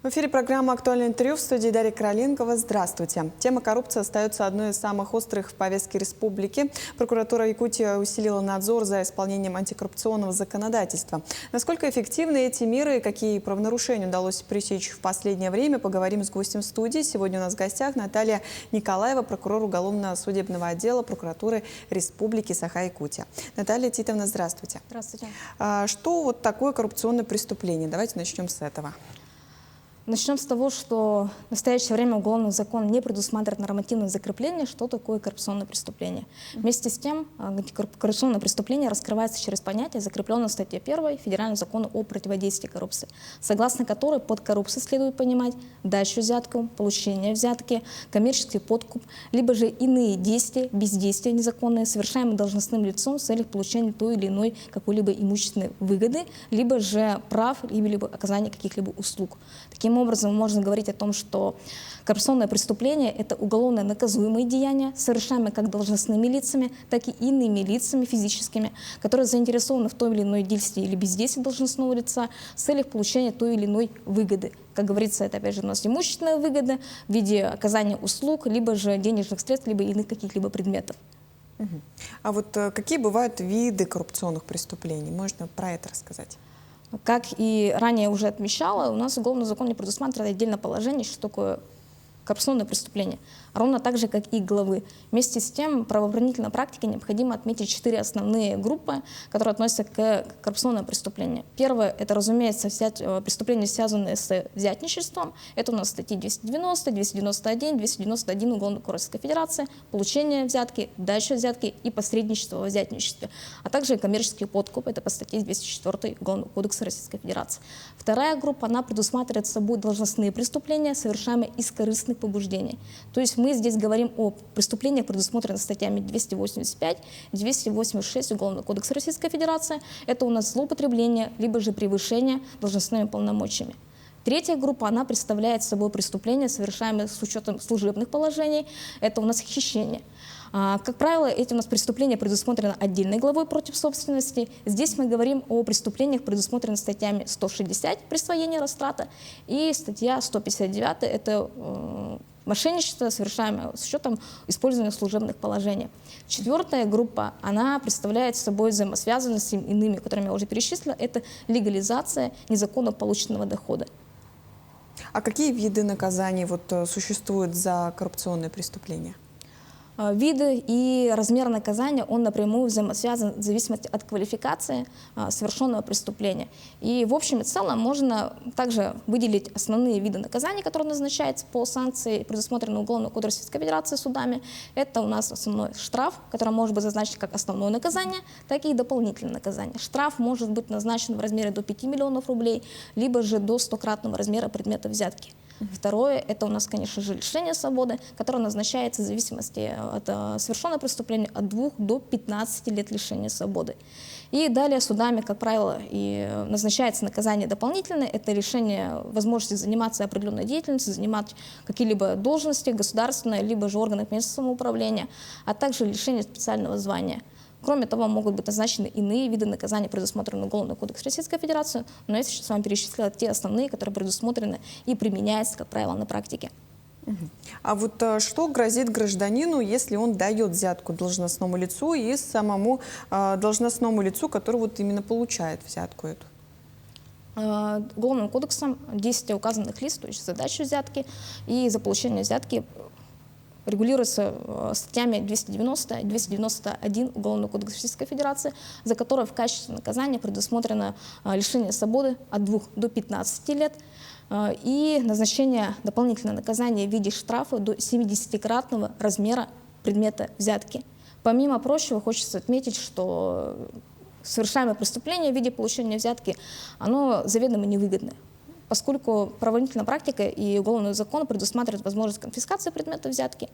В эфире программа «Актуальное интервью», в студии Дарья Короленкова. Здравствуйте. Тема коррупции остается одной из самых острых в повестке республики. Прокуратура Якутии усилила надзор за исполнением антикоррупционного законодательства. Насколько эффективны эти меры и какие правонарушения удалось пресечь в последнее время, поговорим с гостем студии. Сегодня у нас в гостях Наталья Николаева, прокурор уголовно-судебного отдела прокуратуры Республики Саха-Якутия. Наталья Титовна, здравствуйте. Здравствуйте. Что вот такое коррупционное преступление? Давайте начнем с этого. Начнем с того, что в настоящее время уголовный закон не предусматривает нормативное закрепление, что такое коррупционное преступление. Вместе с тем, коррупционное преступление раскрывается через понятие, закрепленное в статье 1 Федерального закона о противодействии коррупции, согласно которой под коррупцией следует понимать дачу взятку, получение взятки, коммерческий подкуп, либо же иные действия, бездействия незаконные, совершаемые должностным лицом в целях получения той или иной какой-либо имущественной выгоды, либо же прав, либо оказания каких-либо услуг. Таким образом, можно говорить о том, что коррупционное преступление – это уголовно наказуемые деяния, совершаемые как должностными лицами, так и иными лицами физическими, которые заинтересованы в том или иной действии или бездействии должностного лица с целью получения той или иной выгоды. Как говорится, это опять же у нас имущественная выгода в виде оказания услуг, либо же денежных средств, либо иных каких-либо предметов. А вот какие бывают виды коррупционных преступлений? Можно про это рассказать? Как и ранее уже отмечала, у нас уголовный закон не предусматривает отдельное положение, что такое коррупционное преступление, ровно так же, как и главы. Вместе с тем, в правоохранительной практике необходимо отметить 4 основные группы, которые относятся к коррупционному преступлению. Первое – это, разумеется, преступления, связанные с взятничеством. Это у нас статьи 290, 291, 291 Уголовного кодекса Российской Федерации, получение взятки, дача взятки и посредничество во взятничестве, а также коммерческий подкуп, это по статье 204 Уголовного кодекса Российской Федерации. Вторая группа, она предусматривает собой должностные преступления, совершаемые из корыстных побуждений. То есть мы здесь говорим о преступлениях, предусмотренных статьями 285, 286 Уголовного кодекса Российской Федерации. Это у нас злоупотребление, либо же превышение должностными полномочиями. Третья группа, она представляет собой преступления, совершаемые с учетом служебных положений. Это у нас хищение. Как правило, эти у нас преступления предусмотрены отдельной главой против собственности. Здесь мы говорим о преступлениях, предусмотренных статьями 160 «Присвоение растрата» и статья 159 «Это мошенничество, совершаемое с учетом использования служебных положений». Четвертая группа, она представляет собой взаимосвязанность с иными, которыми я уже перечислила, это легализация незаконно полученного дохода. А какие виды наказаний существуют за коррупционные преступления? Виды и размер наказания, он напрямую взаимосвязан в зависимости от квалификации совершенного преступления. И в общем и целом можно также выделить основные виды наказаний, которые назначаются по санкции, предусмотренной Уголовным кодексом Российской Федерации судами. Это у нас основной штраф, который может быть назначен как основное наказание, так и дополнительное наказание. Штраф может быть назначен в размере до 5 миллионов рублей, либо же до 100-кратного размера предмета взятки. Второе – это у нас, конечно же, лишение свободы, которое назначается в зависимости от совершенного преступления от 2 до 15 лет лишения свободы. И далее судами, как правило, и назначается наказание дополнительное. Это лишение возможности заниматься определенной деятельностью, занимать какие-либо должности государственные, либо же органы местного самоуправления, а также лишение специального звания. Кроме того, могут быть назначены иные виды наказаний, предусмотренные Уголовным кодексом Российской Федерации, но я сейчас с вами перечислила те основные, которые предусмотрены и применяются, как правило, на практике. А вот что грозит гражданину, если он дает взятку должностному лицу и самому должностному лицу, который именно получает взятку эту? Уголовным кодексом действия указанных лиц, то есть задача взятки и за получение взятки, регулируется статьями 290 и 291 Уголовного кодекса Российской Федерации, за которое в качестве наказания предусмотрено лишение свободы от 2 до 15 лет и назначение дополнительного наказания в виде штрафа до 70-кратного размера предмета взятки. Помимо прочего, хочется отметить, что совершаемое преступление в виде получения взятки, оно заведомо невыгодное, поскольку правоохранительная практика и уголовный закон предусматривают возможность конфискации предмета взятки.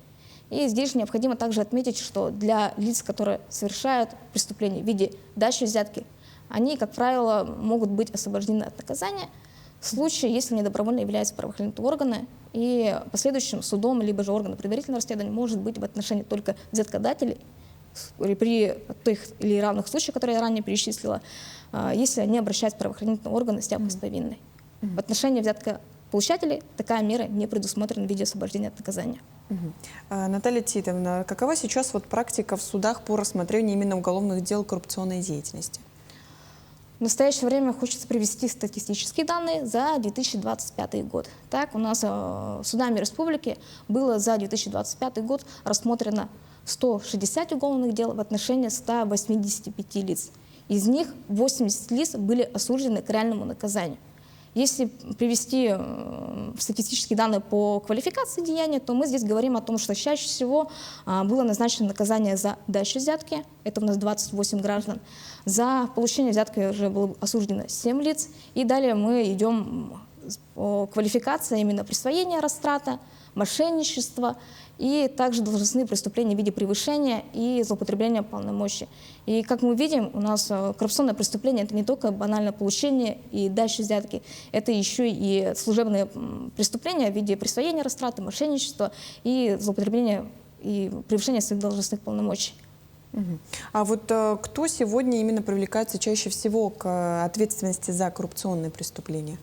И здесь необходимо также отметить, что для лиц, которые совершают преступления в виде дачи взятки, они, как правило, могут быть освобождены от наказания в случае, если они добровольно являются правоохранительными органами, и последующим судом, либо же органом предварительного расследования может быть в отношении только взяткодателей при тех или равных случаях, которые я ранее перечислила, если они обращаются в правоохранительные органы с явкой с повинной. В отношении получателей такая мера не предусмотрена в виде освобождения от наказания. Наталья Титовна, какова сейчас практика в судах по рассмотрению именно уголовных дел коррупционной деятельности? В настоящее время хочется привести статистические данные за 2025 год. Так, у нас судами республики было за 2025 год рассмотрено 160 уголовных дел в отношении 185 лиц. Из них 80 лиц были осуждены к реальному наказанию. Если привести статистические данные по квалификации деяния, то мы здесь говорим о том, что чаще всего было назначено наказание за дачу взятки, это у нас 28 граждан, за получение взятки уже было осуждено 7 лиц, и далее мы идем по квалификации именно присвоения растрата, мошенничество и также должностные преступления в виде превышения и злоупотребления полномочий. И как мы видим, у нас коррупционное преступление – это не только банальное получение и дача взятки, это еще и служебные преступления в виде присвоения растраты, мошенничества и злоупотребления и превышения своих должностных полномочий. А кто сегодня именно привлекается чаще всего к ответственности за коррупционные преступления?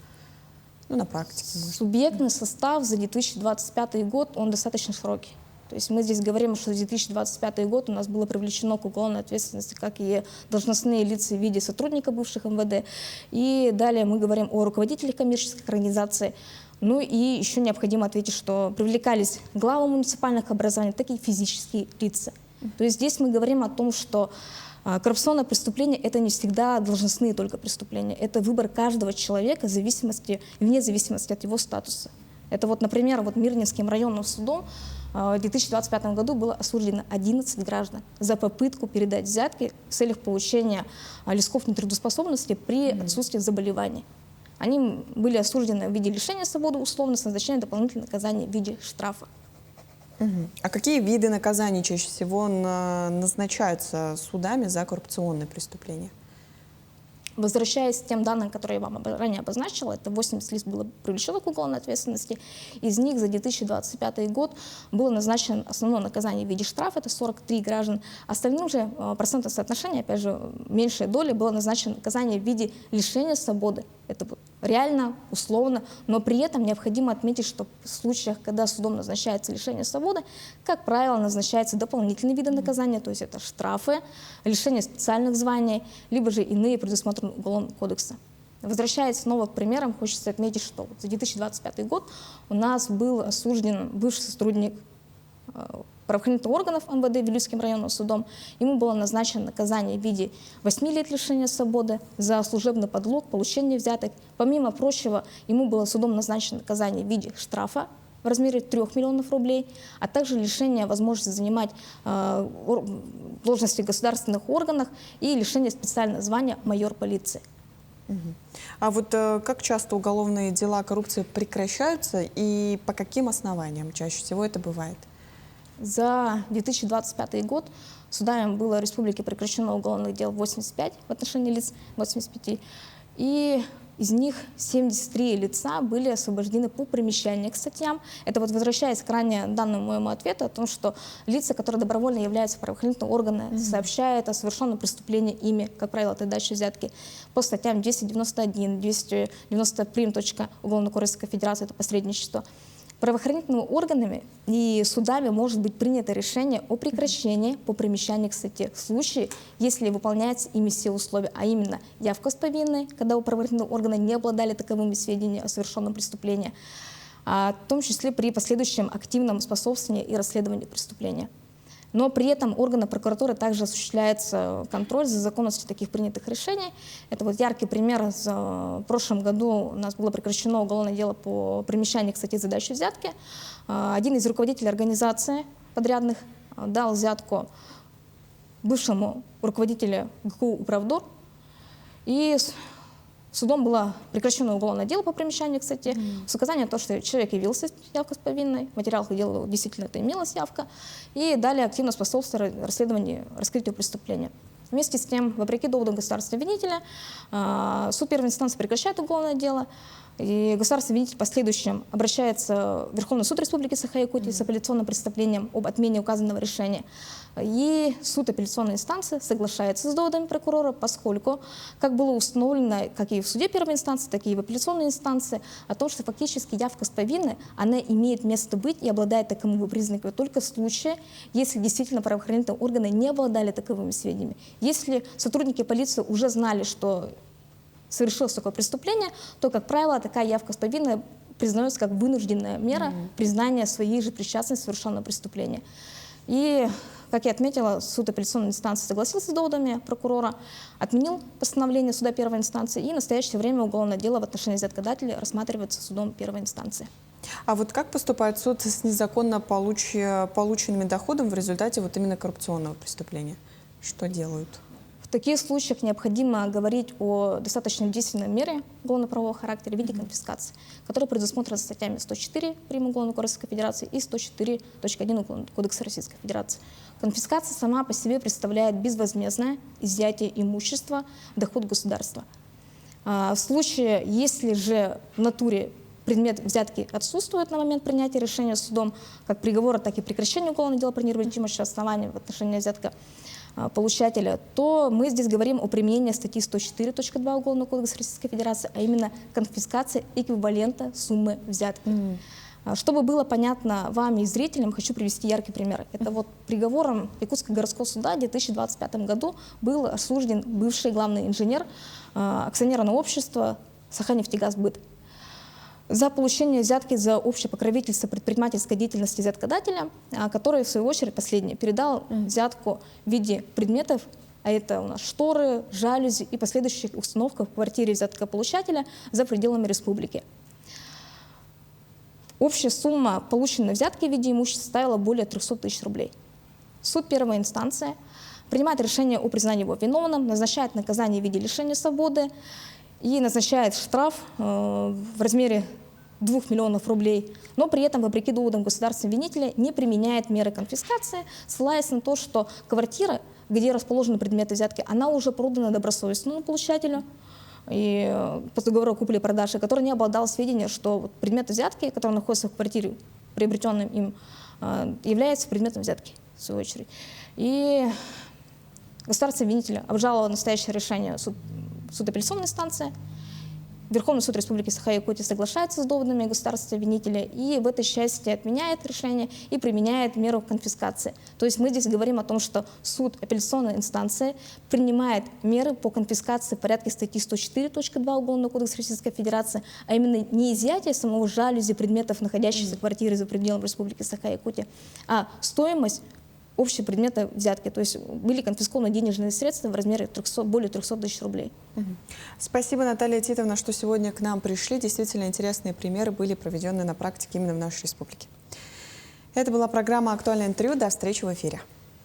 На практике. Субъектный состав за 2025 год, он достаточно широкий. То есть мы здесь говорим, что за 2025 год у нас было привлечено к уголовной ответственности как и должностные лица в виде сотрудников бывших МВД. И далее мы говорим о руководителях коммерческих организаций. Ну и еще необходимо ответить, что привлекались главы муниципальных образований, так и физические лица. То есть здесь мы говорим о том, что коррупционное преступление – это не всегда должностные только преступления. Это выбор каждого человека вне зависимости от его статуса. Это например, Мирнинским районным судом в 2025 году было осуждено 11 граждан за попытку передать взятки в целях получения листков нетрудоспособности при отсутствии заболеваний. Они были осуждены в виде лишения свободы условно с назначением дополнительного наказания в виде штрафа. А какие виды наказаний чаще всего назначаются судами за коррупционные преступления? Возвращаясь к тем данным, которые я вам ранее обозначила, это 80 лиц было привлечено к уголовной ответственности. Из них за 2025 год было назначено основное наказание в виде штрафа, это 43 граждан. Остальным же процентное соотношение, опять же, меньшая доля, было назначено наказание в виде лишения свободы. Это реально, условно, но при этом необходимо отметить, что в случаях, когда судом назначается лишение свободы, как правило, назначаются дополнительные виды наказания, то есть это штрафы, лишение специальных званий, либо же иные предусмотренные Уголовным кодексом. Возвращаясь снова к примерам, хочется отметить, что за 2025 год у нас был осужден бывший сотрудник правоохранительных органов МВД Вилюйским районным судом. Ему было назначено наказание в виде 8 лет лишения свободы за служебный подлог, получение взяток. Помимо прочего, ему было судом назначено наказание в виде штрафа в размере 3 миллионов рублей, а также лишение возможности занимать должности в государственных органах и лишение специального звания майор полиции. А как часто уголовные дела коррупции прекращаются и по каким основаниям чаще всего это бывает? За 2025 год судами было в республике прекращено уголовных дел 85 в отношении лиц, 85, и из них 73 лица были освобождены по примещанию к статьям. Это возвращаясь к ранее данному моему ответу о том, что лица, которые добровольно являются правоохранительными органами, сообщают о совершенном преступлении ими, как правило, это дача взятки, по статьям 291, 290 прим. Уголовного кодекса Российской Федерации, это посредничество. Правоохранительными органами и судами может быть принято решение о прекращении по примещанию к статье в случае, если выполняются ими все условия, а именно явка с повинной, когда у правоохранительного органа не обладали таковыми сведениями о совершенном преступлении, в том числе при последующем активном способствовании и расследовании преступления. Но при этом органы прокуратуры также осуществляется контроль за законностью таких принятых решений. Это яркий пример. В прошлом году у нас было прекращено уголовное дело по примещанию к статье за дачу взятки. Один из руководителей организации подрядных дал взятку бывшему руководителю ГКУ «Управдор». И судом было прекращено уголовное дело по примещанию к статье с указанием на то, что человек явился явкой с повинной, в материалах дела действительно это имелась явка, и далее активно способствовало расследованию, раскрытию преступления. Вместе с тем, вопреки доводам государственного обвинителя, суд первой инстанции прекращает уголовное дело И государственный обвинитель в последующем обращается в Верховный суд Республики Саха-Якутия с апелляционным представлением об отмене указанного решения. И суд апелляционной инстанции соглашается с доводами прокурора, поскольку, как было установлено как и в суде первой инстанции, так и в апелляционной инстанции, о том, что фактически явка с повинной, она имеет место быть и обладает таковыми признаками только в случае, если действительно правоохранительные органы не обладали таковыми сведениями. Если сотрудники полиции уже знали, что совершилось такое преступление, то, как правило, такая явка с повинной признается как вынужденная мера признания своей же причастности к совершенному преступлению. И, как я отметила, суд апелляционной инстанции согласился с доводами прокурора, отменил постановление суда первой инстанции, и в настоящее время уголовное дело в отношении взяткодателя рассматривается судом первой инстанции. А вот как поступает суд с незаконно полученными доходами в результате вот именно коррупционного преступления? Что делают? В таких случаях необходимо говорить о достаточно действенной мере уголовно-правового характера в виде конфискации, которая предусмотрена статьями 104 Прим. Уголовного кодекса Российской Федерации и 104.1 Уголовного кодекса Российской Федерации. Конфискация сама по себе представляет безвозмездное изъятие имущества в доход государства. В случае, если же в натуре предмет взятки отсутствует на момент принятия решения судом, как приговора, так и прекращения уголовного дела по необратимости оснований в отношении взятка получателя, то мы здесь говорим о применении статьи 104.2 Уголовного кодекса Российской Федерации, а именно конфискация эквивалента суммы взятки. Чтобы было понятно вам и зрителям, хочу привести яркий пример. Это вот приговором Якутского городского суда в 2025 году был осужден бывший главный инженер акционерного общества «Саханефтегазбыт» за получение взятки за общее покровительство предпринимательской деятельности взяткодателя, который, в свою очередь, последний передал взятку в виде предметов, а это у нас шторы, жалюзи и последующих установок в квартире взяткополучателя за пределами республики. Общая сумма полученной взятки в виде имущества составила более 300 тысяч рублей. Суд первой инстанции принимает решение о признании его виновным, назначает наказание в виде лишения свободы и назначает штраф в размере 2 миллионов рублей, но при этом, вопреки доводам государственного обвинителя, не применяет меры конфискации, ссылаясь на то, что квартира, где расположены предметы взятки, она уже продана добросовестному получателю и по договору купли-продажи, который не обладал сведением, что предметы взятки, которые находятся в квартире, приобретенным им, являются предметом взятки, в свою очередь. И государственный обвинитель обжаловал настоящее решение суд апелляционной инстанции. Верховный суд Республики Саха-Якутия соглашается с доводами государственного обвинителя и в этой части отменяет решение и применяет меру конфискации. То есть мы здесь говорим о том, что суд апелляционной инстанции принимает меры по конфискации в порядке статьи 104.2 Уголовного кодекса Российской Федерации, а именно не изъятие самого жалюзи предметов, находящихся в квартире за пределами Республики Саха-Якутия, а стоимость общие предметы взятки. То есть были конфискованы денежные средства в размере более 300 тысяч рублей. Спасибо, Наталья Титовна, что сегодня к нам пришли. Действительно интересные примеры были проведены на практике именно в нашей республике. Это была программа «Актуальное интервью». До встречи в эфире.